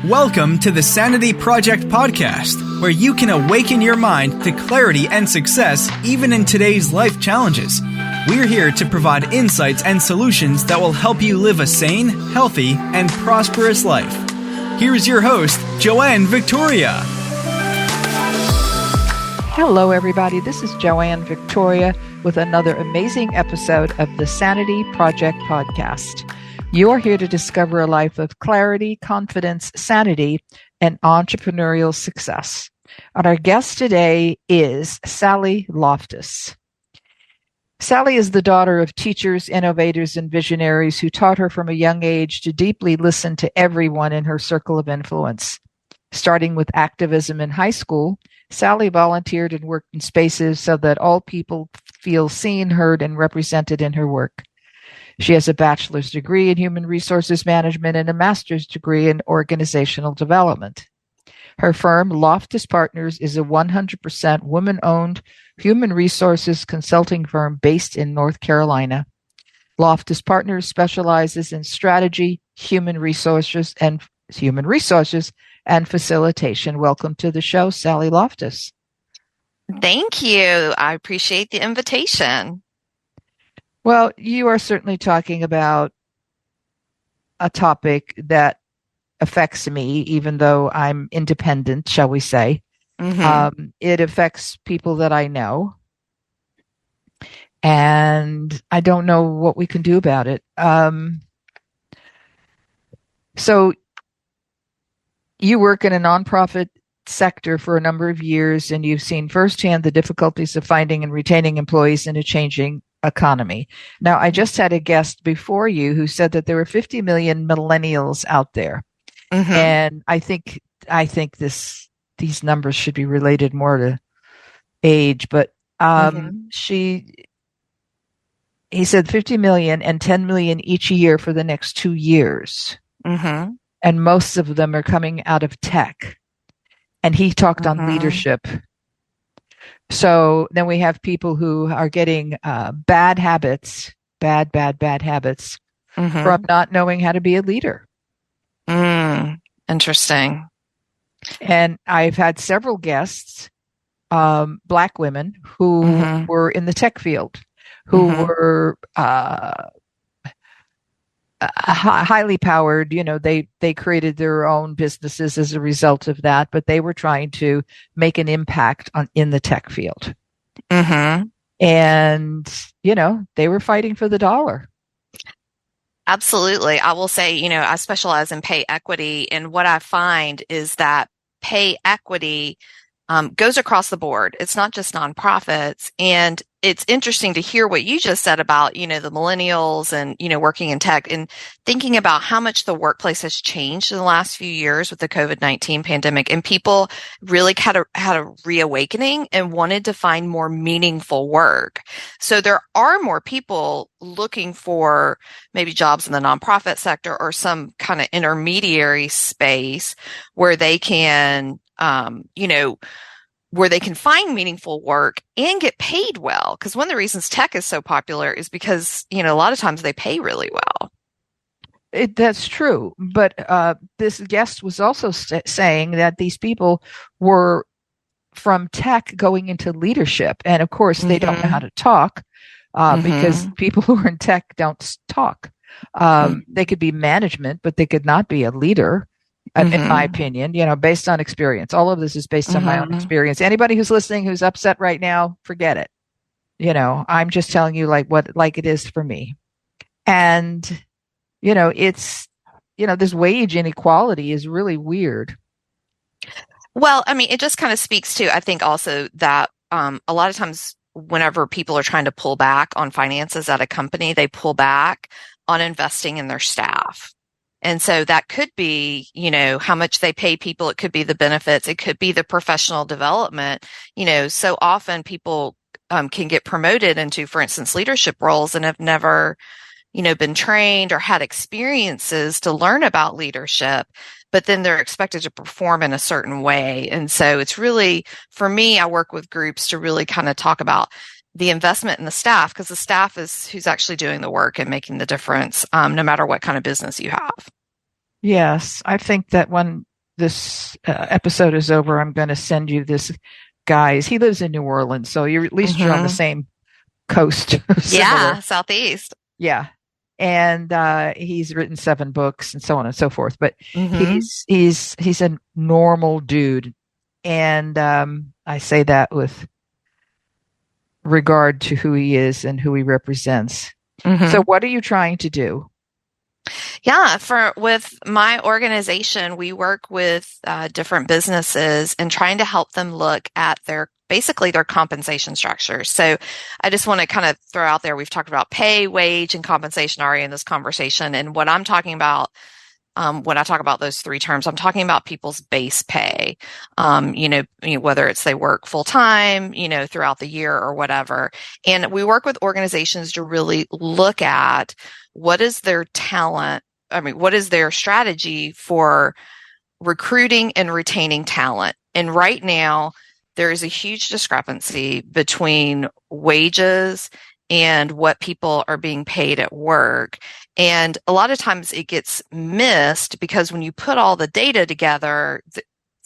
Welcome to the Sanity Project Podcast, where you can awaken your mind to clarity and success even in today's life challenges. We're here to provide insights and solutions that will help you live a sane, healthy, and prosperous life. Here's your host, Joanne Victoria. Hello, everybody. This is Joanne Victoria with another amazing episode of the Sanity Project Podcast. You're here to discover a life of clarity, confidence, sanity, and entrepreneurial success. And our guest today is Sally Loftis. Sally is the daughter of teachers, innovators, and visionaries who taught her from a young age to deeply listen to everyone in her circle of influence. Starting with activism in high school, Sally volunteered and worked in spaces so that all people feel seen, heard, and represented in her work. She has a bachelor's degree in human resources management and a master's degree in organizational development. Her firm, Loftis Partners, is a 100% women-owned human resources consulting firm based in North Carolina. Loftis Partners specializes in strategy, human resources, and facilitation. Welcome to the show, Sally Loftis. Thank you. I appreciate the invitation. Well, you are certainly talking about a topic that affects me, even though I'm independent, shall we say. Mm-hmm. It affects people that I know, and I don't know what we can do about it. So you work in a nonprofit sector for a number of years, and you've seen firsthand the difficulties of finding and retaining employees in a changing economy. Now, I just had a guest before you who said that there were 50 million millennials out there. Mm-hmm. And I think these numbers should be related more to age, but he said 50 million and 10 million each year for the next 2 years. Mm-hmm. And most of them are coming out of tech. And he talked on leadership. So then we have people who are getting bad habits from not knowing how to be a leader. Interesting. And I've had several guests, Black women who were in the tech field, who were highly powered. You know, they created their own businesses as a result of that, but they were trying to make an impact in the tech field. Mm-hmm. And, you know, they were fighting for the dollar. Absolutely. I will say, I specialize in pay equity, and what I find is that pay equity goes across the board. It's not just nonprofits. And it's interesting to hear what you just said about, the millennials and, working in tech and thinking about how much the workplace has changed in the last few years with the COVID-19 pandemic. And people really had a reawakening and wanted to find more meaningful work. So there are more people looking for maybe jobs in the nonprofit sector or some kind of intermediary space where they can where they can find meaningful work and get paid well. Because one of the reasons tech is so popular is because, a lot of times they pay really well. That's true. But this guest was also saying that these people were from tech going into leadership. And of course, they don't know how to talk because people who are in tech don't talk. They could be management, but they could not be a leader. In my opinion, based on experience. All of this is based on my own experience. Anybody who's listening who's upset right now, forget it. I'm just telling you like it is for me. And, it's, this wage inequality is really weird. Well, I mean, it just kind of speaks to, I think also that a lot of times whenever people are trying to pull back on finances at a company, they pull back on investing in their staff. And so that could be, how much they pay people. It could be the benefits. It could be the professional development. So often people can get promoted into, for instance, leadership roles and have never, been trained or had experiences to learn about leadership, but then they're expected to perform in a certain way. And so it's really, for me, I work with groups to really kind of talk about the investment in the staff, because the staff is who's actually doing the work and making the difference, no matter what kind of business you have. Yes, I think that when this episode is over, I'm going to send you this guy. He lives in New Orleans, so you're at least you're on the same coast. Yeah, southeast. Yeah. And he's written 7 books and so on and so forth. But he's a normal dude. And I say that with regard to who he is and who he represents. So what are you trying to do? Yeah, with my organization, we work with different businesses and trying to help them look at basically their compensation structure. So I just want to kind of throw out there, we've talked about pay, wage, and compensation already in this conversation. And what I'm talking about, when I talk about those 3 terms, I'm talking about people's base pay, whether it's they work full time, throughout the year or whatever. And we work with organizations to really look at what is their talent. What is their strategy for recruiting and retaining talent? And right now, there is a huge discrepancy between wages and what people are being paid at work. And a lot of times it gets missed because when you put all the data together,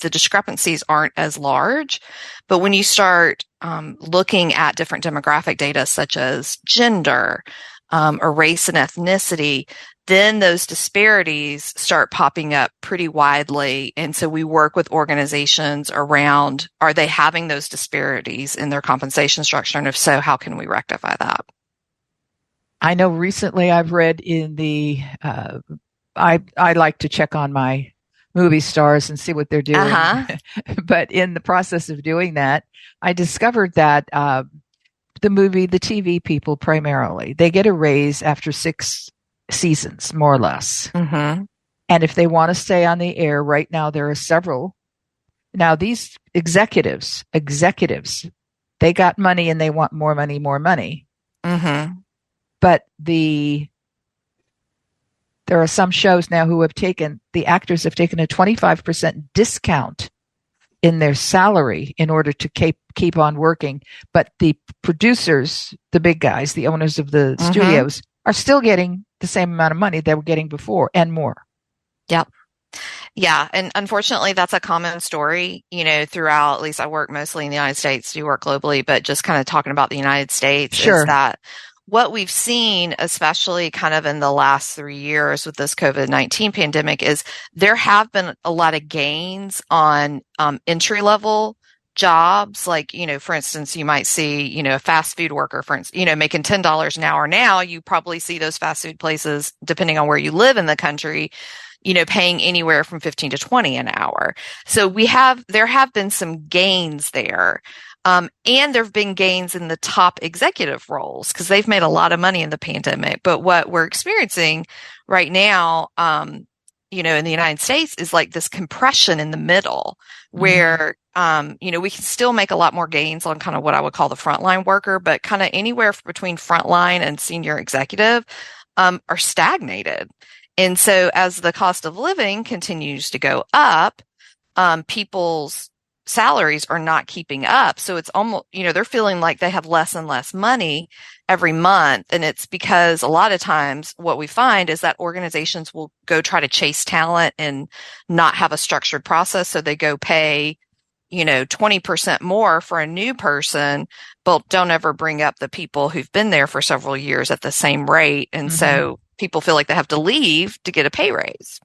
the discrepancies aren't as large. But when you start looking at different demographic data such as gender or race and ethnicity, then those disparities start popping up pretty widely. And so we work with organizations around, are they having those disparities in their compensation structure? And if so, how can we rectify that? I know recently I've read in the, I like to check on my movie stars and see what they're doing. But in the process of doing that, I discovered that the TV people primarily, they get a raise after 6 seasons, more or less. And if they want to stay on the air, right now there are several. Now these executives, they got money and they want more money. But there are some shows now who the actors have taken a 25% discount in their salary in order to keep on working. But the producers, the big guys, the owners of the studios, are still getting the same amount of money they were getting before and more. Yep. Yeah. And unfortunately, that's a common story, throughout, at least I work mostly in the United States, do work globally, but just kind of talking about the United States is that what we've seen, especially kind of in the last 3 years with this COVID-19 pandemic, is there have been a lot of gains on entry-level jobs. Like, for instance, you might see, a fast food worker, for instance, making $10 an hour now. You probably see those fast food places, depending on where you live in the country, paying anywhere from 15 to 20 an hour. So there have been some gains there. And there have been gains in the top executive roles because they've made a lot of money in the pandemic. But what we're experiencing right now, in the United States is like this compression in the middle where, we can still make a lot more gains on kind of what I would call the frontline worker, but kind of anywhere between frontline and senior executive, are stagnated. And so as the cost of living continues to go up, people's salaries are not keeping up. So it's almost, they're feeling like they have less and less money every month. And it's because a lot of times what we find is that organizations will go try to chase talent and not have a structured process. So they go pay, 20% more for a new person, but don't ever bring up the people who've been there for several years at the same rate. And so people feel like they have to leave to get a pay raise.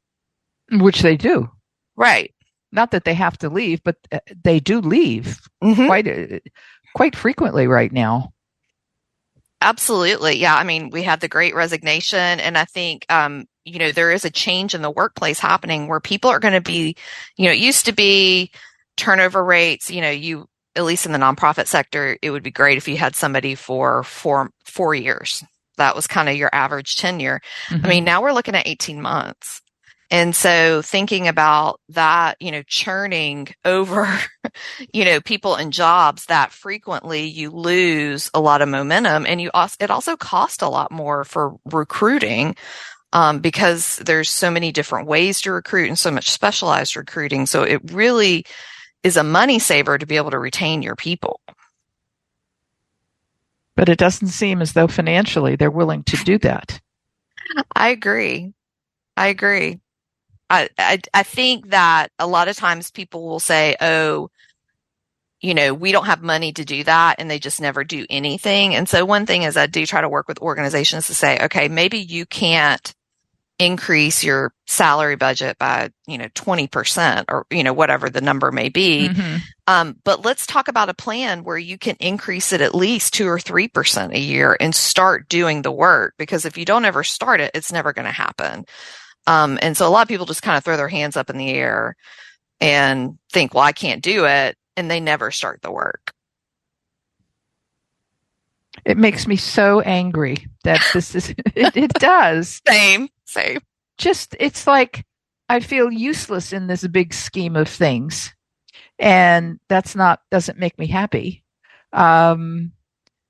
Which they do. Right. Not that they have to leave, but they do leave quite frequently right now. Absolutely. Yeah. We had the Great Resignation, and I think, there is a change in the workplace happening where people are going to be, it used to be turnover rates, at least in the nonprofit sector, it would be great if you had somebody for 4 years. That was kind of your average tenure. Now we're looking at 18 months. And so thinking about that, churning over, people and jobs that frequently, you lose a lot of momentum, and it also costs a lot more for recruiting, because there's so many different ways to recruit and so much specialized recruiting. So it really is a money saver to be able to retain your people. But it doesn't seem as though financially they're willing to do that. I agree. I think that a lot of times people will say, oh, we don't have money to do that, and they just never do anything. And so one thing is I do try to work with organizations to say, okay, maybe you can't increase your salary budget by, 20% or, whatever the number may be. But let's talk about a plan where you can increase it at least 2 or 3% a year and start doing the work, because if you don't ever start it, it's never going to happen. And so a lot of people just kind of throw their hands up in the air and think, well, I can't do it. And they never start the work. It makes me so angry that this is, it does. Same. Just, it's like, I feel useless in this big scheme of things. And doesn't make me happy. But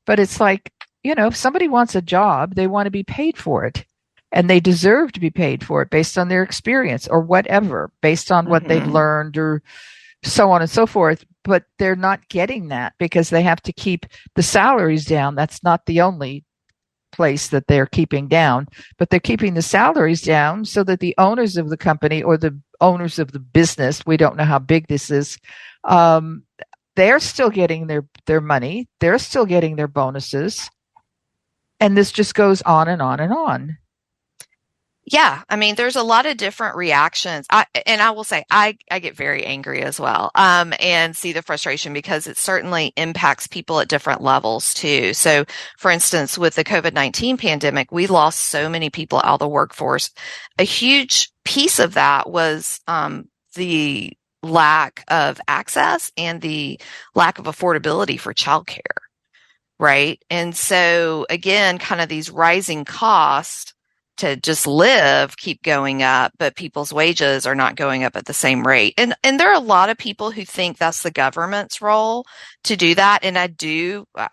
it's like, if somebody wants a job, they want to be paid for it. And they deserve to be paid for it based on their experience or whatever, based on what they've learned or so on and so forth. But they're not getting that because they have to keep the salaries down. That's not the only place that they're keeping down, but they're keeping the salaries down so that the owners of the company or the owners of the business, we don't know how big this is, they're still getting their money. They're still getting their bonuses. And this just goes on and on and on. Yeah. I mean, there's a lot of different reactions. I will say I get very angry as well, and see the frustration because it certainly impacts people at different levels too. So for instance, with the COVID-19 pandemic, we lost so many people out of the workforce. A huge piece of that was, the lack of access and the lack of affordability for childcare. Right. And so again, kind of these rising costs to just live keep going up, but people's wages are not going up at the same rate. And there are a lot of people who think that's the government's role to do that. And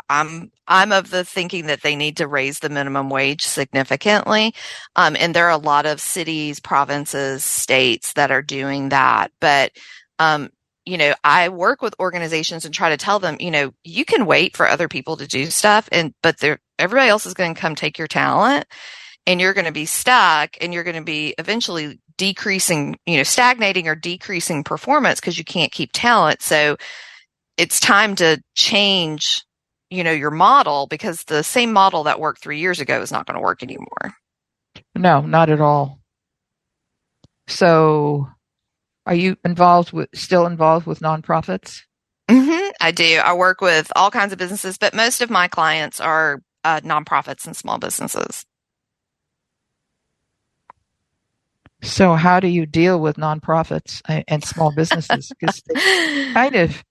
I'm of the thinking that they need to raise the minimum wage significantly. And there are a lot of cities, provinces, states that are doing that. But, I work with organizations and try to tell them, you can wait for other people to do stuff, but everybody else is going to come take your talent. And you're going to be stuck, and you're going to be eventually decreasing, stagnating or decreasing performance because you can't keep talent. So it's time to change, your model, because the same model that worked 3 years ago is not going to work anymore. No, not at all. So are you still involved with nonprofits? I do. I work with all kinds of businesses, but most of my clients are nonprofits and small businesses. So how do you deal with nonprofits and small businesses? Because they kind of,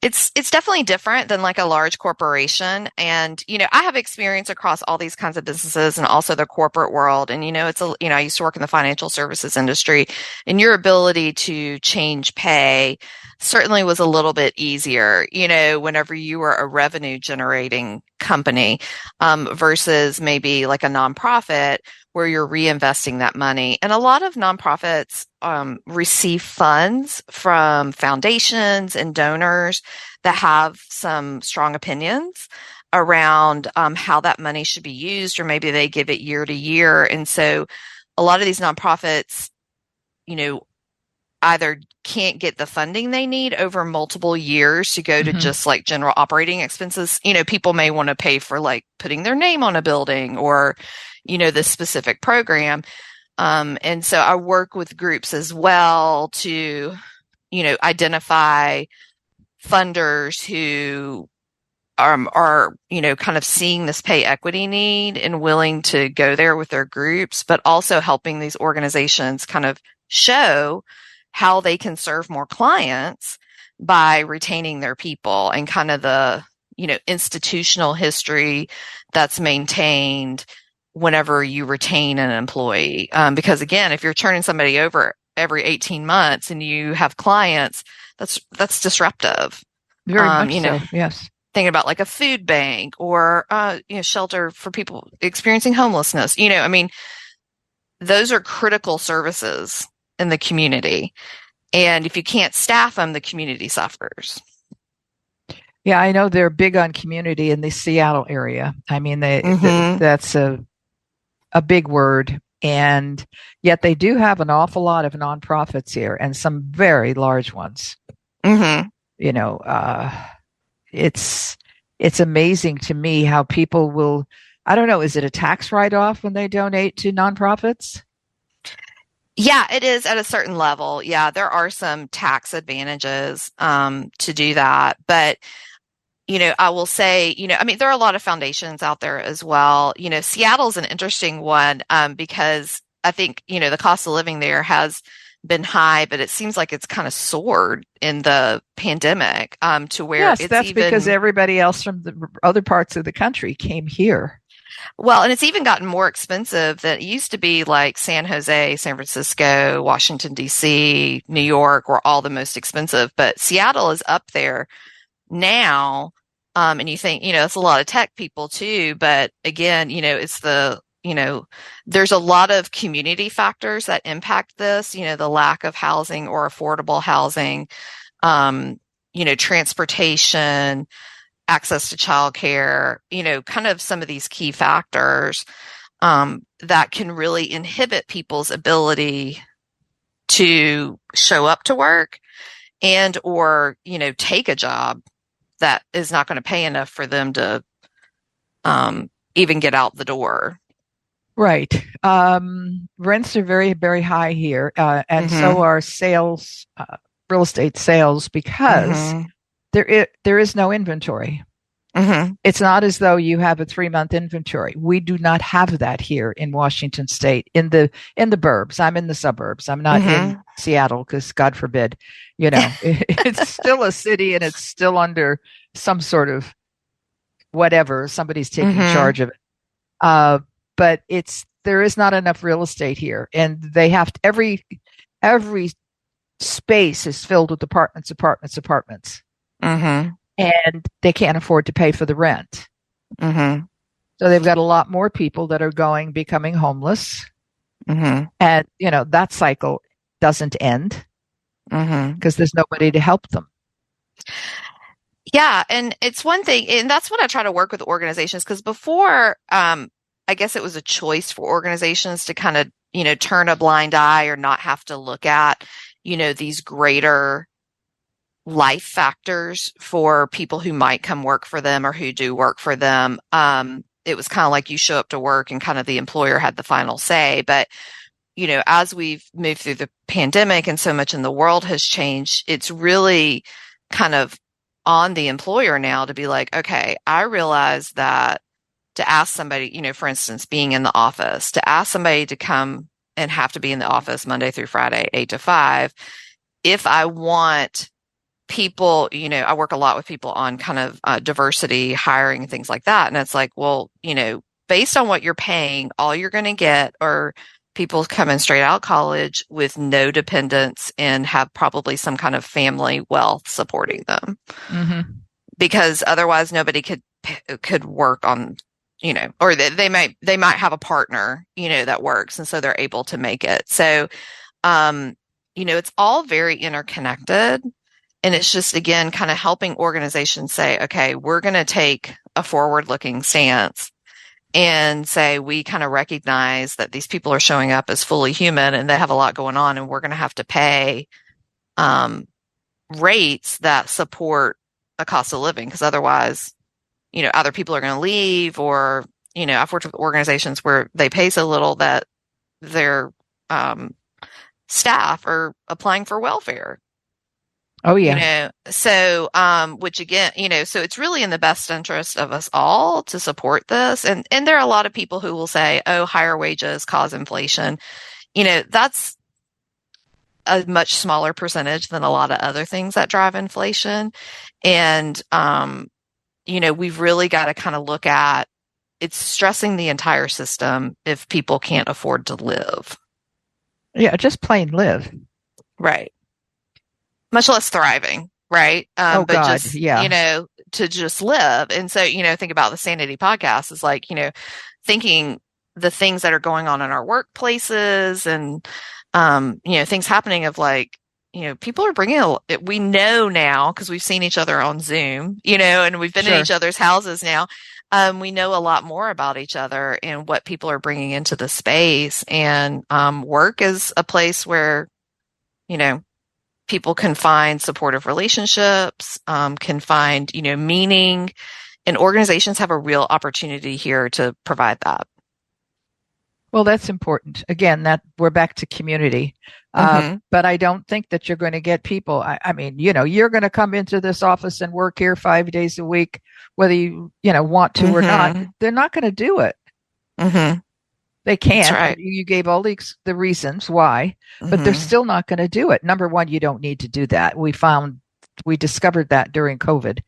It's definitely different than like a large corporation. And, I have experience across all these kinds of businesses and also the corporate world. And, I used to work in the financial services industry, and your ability to change pay certainly was a little bit easier, whenever you were a revenue generating company, versus maybe like a nonprofit where you're reinvesting that money. And a lot of nonprofits receive funds from foundations and donors that have some strong opinions around how that money should be used, or maybe they give it year to year. And so a lot of these nonprofits, either can't get the funding they need over multiple years to go to just like general operating expenses. People may want to pay for like putting their name on a building or, this specific program. And so I work with groups as well to, identify funders who are, kind of seeing this pay equity need and willing to go there with their groups, but also helping these organizations kind of show how they can serve more clients by retaining their people, and kind of the, institutional history that's maintained whenever you retain an employee. Because again, if you're turning somebody over every 18 months and you have clients, that's disruptive. Very much so, yes. Thinking about like a food bank or, shelter for people experiencing homelessness, those are critical services in the community. And if you can't staff them, the community suffers. Yeah, I know they're big on community in the Seattle area. That's a a big word. And yet they do have an awful lot of nonprofits here and some very large ones. Mm-hmm. You know, it's amazing to me how people will, I don't know, is it a tax write-off when they donate to nonprofits? Yeah, it is at a certain level. Yeah, there are some tax advantages to do that. But, I will say, I mean, there are a lot of foundations out there as well. Seattle's an interesting one because I think, the cost of living there has been high, but it seems like it's kind of soared in the pandemic to where yes, that's because everybody else from the other parts of the country came here. Well, and it's even gotten more expensive than it used to be, like San Jose, San Francisco, Washington, D.C., New York were all the most expensive. But Seattle is up there now. And you think, it's a lot of tech people too. But again, it's there's a lot of community factors that impact this, the lack of housing or affordable housing, transportation, access to childcare, kind of some of these key factors that can really inhibit people's ability to show up to work and or, take a job that is not going to pay enough for them to even get out the door. Right. Rents are very, very high here, and so are sales, real estate sales, because there is no inventory. It's not as though you have a 3-month inventory. We do not have that here in Washington State, in the burbs. I'm in the suburbs. I'm not in Seattle because, God forbid, it's still a city and it's still under some sort of whatever. Somebody's taking charge of it. But there is not enough real estate here, and they have to, every space is filled with apartments. And they can't afford to pay for the rent. So they've got a lot more people that are becoming homeless. And, that cycle doesn't end because there's nobody to help them. Yeah. And it's one thing, and that's what I try to work with organizations, because before, I guess it was a choice for organizations to kind of, turn a blind eye or not have to look at, these greater life factors for people who might come work for them or who do work for them. It was kind of like you show up to work and kind of the employer had the final say. But, as we've moved through the pandemic and so much in the world has changed, it's really kind of on the employer now to be like, okay, I realize that to ask somebody, for instance, being in the office, to ask somebody to come and have to be in the office Monday through Friday, 8 to 5, if I want people, I work a lot with people on kind of diversity, hiring, things like that. And it's like, well, based on what you're paying, all you're going to get are people coming straight out of college with no dependents and have probably some kind of family wealth supporting them. Because otherwise nobody could work on, or they might have a partner, that works. And so they're able to make it. So, it's all very interconnected. And it's just, again, kind of helping organizations say, okay, we're going to take a forward-looking stance and say, we kind of recognize that these people are showing up as fully human and they have a lot going on, and we're going to have to pay rates that support a cost of living, because otherwise, either people are going to leave or, I've worked with organizations where they pay so little that their staff are applying for welfare. Oh, yeah. So, which again, so it's really in the best interest of us all to support this. And there are a lot of people who will say, oh, higher wages cause inflation. That's a much smaller percentage than a lot of other things that drive inflation. And, we've really got to kind of look at, it's stressing the entire system if people can't afford to live. Yeah, just plain live. Right. Much less thriving, right? But God, just, yeah. To just live. And so, think about the Sanity Podcast is like, thinking the things that are going on in our workplaces and, things happening of like, people are bringing we know now, because we've seen each other on Zoom, and we've been in each other's houses now. we know a lot more about each other and what people are bringing into the space. And work is a place where, people can find supportive relationships, can find, meaning, and organizations have a real opportunity here to provide that. Well, that's important. Again, that we're back to community. But I don't think that you're going to get people. I mean, you're going to come into this office and work here 5 days a week, whether you want to or not. They're not going to do it. They can't. That's right. You gave all the reasons why, but they're still not going to do it. Number one, you don't need to do that. We discovered that during COVID.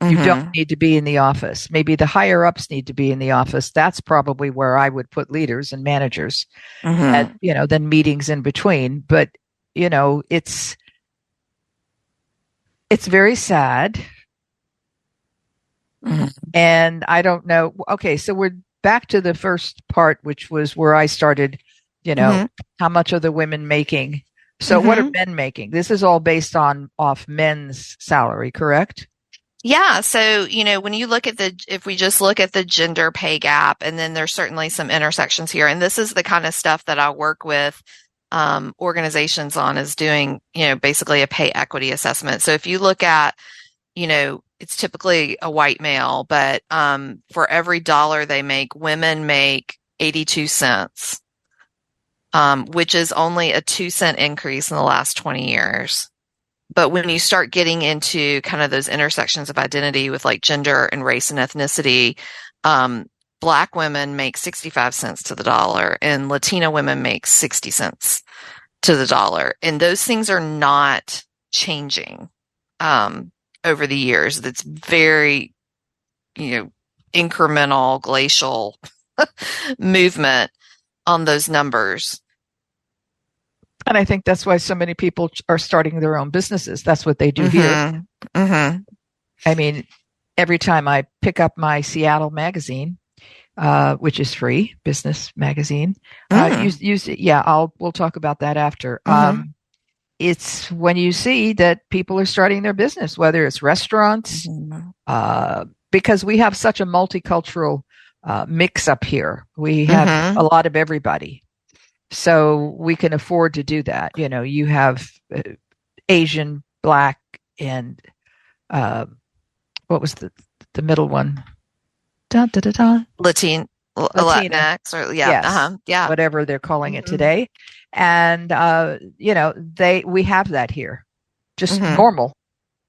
You don't need to be in the office. Maybe the higher ups need to be in the office. That's probably where I would put leaders and managers and, then meetings in between. But, it's very sad. And I don't know. Okay. So we're back to the first part, which was where I started, how much are the women making? So what are men making? This is all based off men's salary, correct? Yeah. So, when you look at if we just look at the gender pay gap, and then there's certainly some intersections here, and this is the kind of stuff that I work with organizations on, is doing, basically a pay equity assessment. So if you look at, it's typically a white male, but for every dollar they make, women make 82 cents. Which is only a 2-cent increase in the last 20 years. But when you start getting into kind of those intersections of identity with like gender and race and ethnicity, Black women make 65 cents to the dollar and Latina women make 60 cents to the dollar. And those things are not changing over the years. That's very, incremental, glacial movement on those numbers. And I think that's why so many people are starting their own businesses. That's what they do here. I mean, every time I pick up my Seattle magazine, which is free, business magazine, use it. Yeah, we'll talk about that after. It's when you see that people are starting their business, whether it's restaurants, because we have such a multicultural mix up here. We have a lot of everybody. So we can afford to do that. You have Asian, Black, and what was the middle one? Latinx, or yes, whatever they're calling it today. And we have that here, just normal.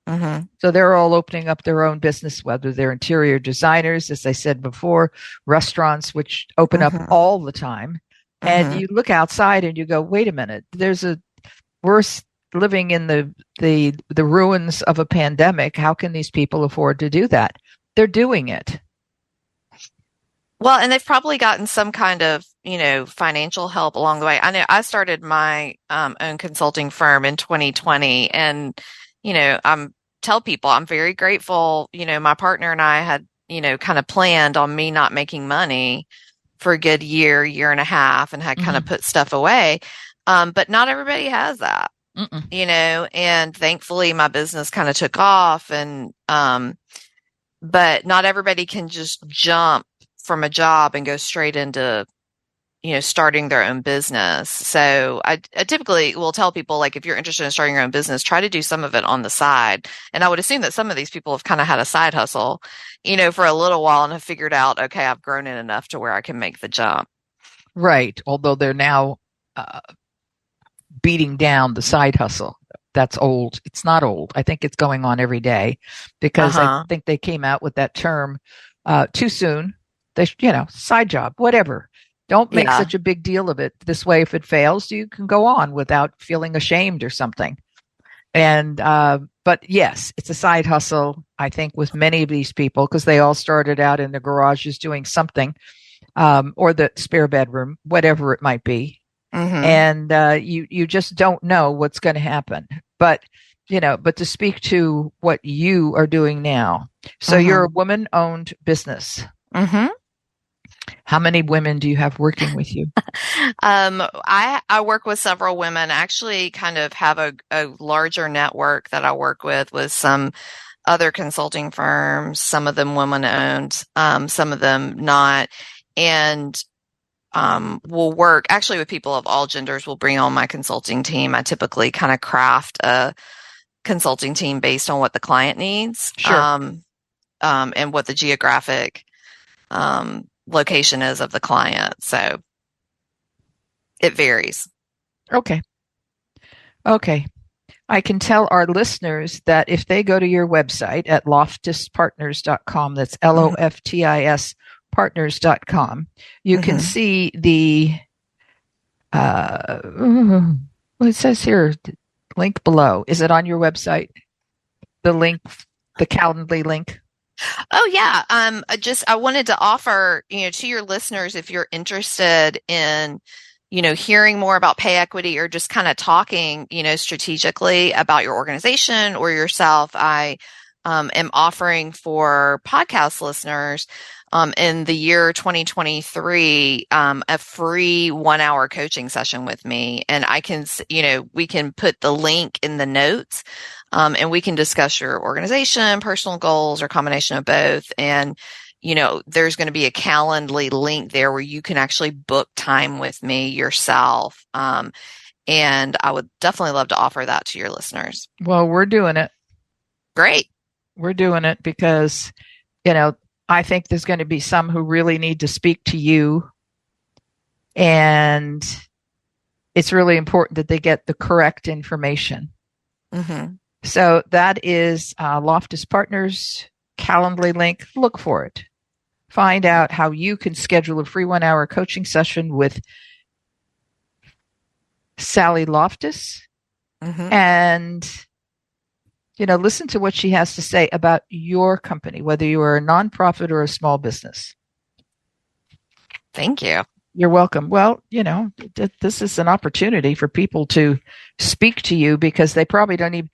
So they're all opening up their own business, whether they're interior designers, as I said before, restaurants, which open up all the time. And you look outside and you go, wait a minute, we're living in the ruins of a pandemic. How can these people afford to do that? They're doing it. Well, and they've probably gotten some kind of, financial help along the way. I know I started my own consulting firm in 2020, and, tell people I'm very grateful. My partner and I had, kind of planned on me not making money for a good year and a half, and had kind of put stuff away. But not everybody has that, and thankfully my business kind of took off, and, but not everybody can just jump from a job and go straight into, starting their own business. So I typically will tell people, like, if you're interested in starting your own business, try to do some of it on the side. And I would assume that some of these people have kind of had a side hustle, for a little while, and have figured out, okay, I've grown it enough to where I can make the jump. Right. Although they're now beating down the side hustle. That's old. It's not old. I think it's going on every day, because I think they came out with that term too soon. They, side job, whatever. Don't make such a big deal of it. This way, if it fails, you can go on without feeling ashamed or something. And, but yes, it's a side hustle, I think, with many of these people, because they all started out in the garages doing something, or the spare bedroom, whatever it might be. And, you just don't know what's going to happen. But to speak to what you are doing now. So you're a woman-owned business. How many women do you have working with you? I work with several women. I actually kind of have a larger network that I work with some other consulting firms, some of them women-owned, some of them not, and we'll work actually with people of all genders. We'll bring on my consulting team. I typically kind of craft a consulting team based on what the client needs, Sure. and what the geographic location is of the client. So it varies. Okay. I can tell our listeners that if they go to your website at loftispartners.com, that's LOFTIS partners.com, you can see the, well, it says here, link below. Is it on your website? The link, the Calendly link? Oh yeah. I wanted to offer, to your listeners, if you're interested in, hearing more about pay equity or just kind of talking, strategically about your organization or yourself, I am offering for podcast listeners in the year 2023 a free 1-hour coaching session with me. And I can, we can put the link in the notes, and we can discuss your organization, personal goals, or combination of both. And there's going to be a Calendly link there where you can actually book time with me yourself. And I would definitely love to offer that to your listeners. Well, we're doing it. Great. We're doing it because, I think there's going to be some who really need to speak to you. And it's really important that they get the correct information. Mm-hmm. So that is Loftis Partners Calendly link. Look for it. Find out how you can schedule a free 1-hour coaching session with Sally Loftis, and listen to what she has to say about your company, whether you are a nonprofit or a small business. Thank you. You're welcome. Well, this is an opportunity for people to speak to you because they probably don't even,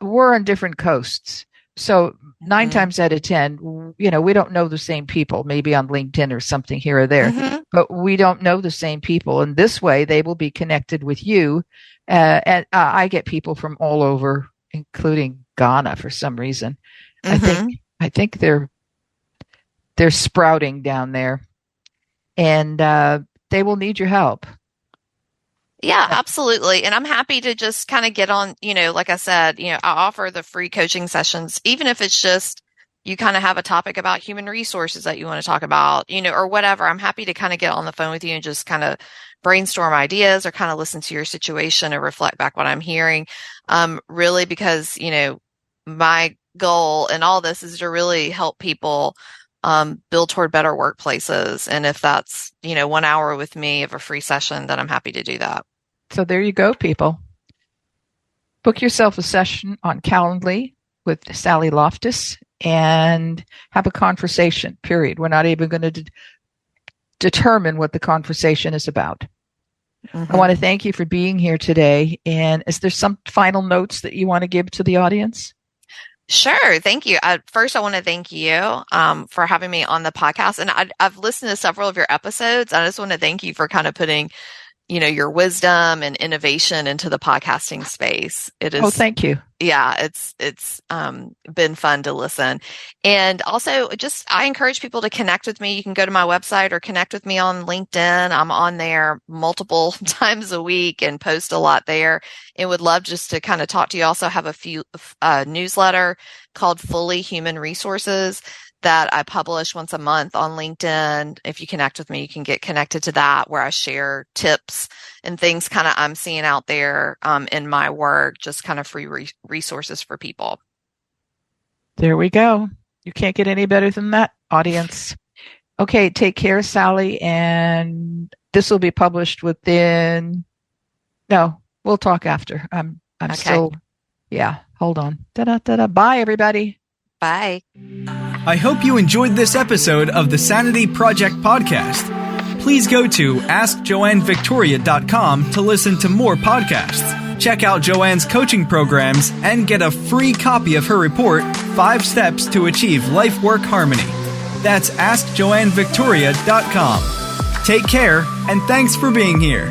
we're on different coasts. So 9 times out of 10, we don't know the same people, maybe on LinkedIn or something here or there, but we don't know the same people. And this way they will be connected with you. And I get people from all over, including Ghana for some reason. I think they're sprouting down there, and they will need your help. Yeah, absolutely. And I'm happy to just kind of get on, like I said, I offer the free coaching sessions, even if it's just you kind of have a topic about human resources that you want to talk about, or whatever. I'm happy to kind of get on the phone with you and just kind of brainstorm ideas or kind of listen to your situation and reflect back what I'm hearing. Really, because, my goal in all this is to really help people build toward better workplaces. And if that's, 1 hour with me of a free session, then I'm happy to do that. So there you go, people. Book yourself a session on Calendly with Sally Loftis and have a conversation, period. We're not even going to determine what the conversation is about. I want to thank you for being here today. And is there some final notes that you want to give to the audience? Sure. Thank you. First, I want to thank you for having me on the podcast. And I've listened to several of your episodes. I just want to thank you for kind of putting, your wisdom and innovation into the podcasting space. It is. Oh, thank you. Yeah, it's been fun to listen. And also I encourage people to connect with me. You can go to my website or connect with me on LinkedIn. I'm on there multiple times a week and post a lot there, and would love just to kind of talk to you. Also have a few newsletter called Fully Human Resources that I publish once a month on LinkedIn. If you connect with me, you can get connected to that, where I share tips and things kind of I'm seeing out there in my work, just kind of free resources for people. There we go. You can't get any better than that, audience. Okay, take care, Sally. And this will be published within, no, we'll talk after. I'm okay. Still, yeah, hold on. Bye, everybody. Bye. I hope you enjoyed this episode of the Sanity Project Podcast. Please go to AskJoanneVictoria.com to listen to more podcasts. Check out Joanne's coaching programs and get a free copy of her report, 5 Steps to Achieve Life-Work Harmony. That's AskJoanneVictoria.com. Take care, and thanks for being here.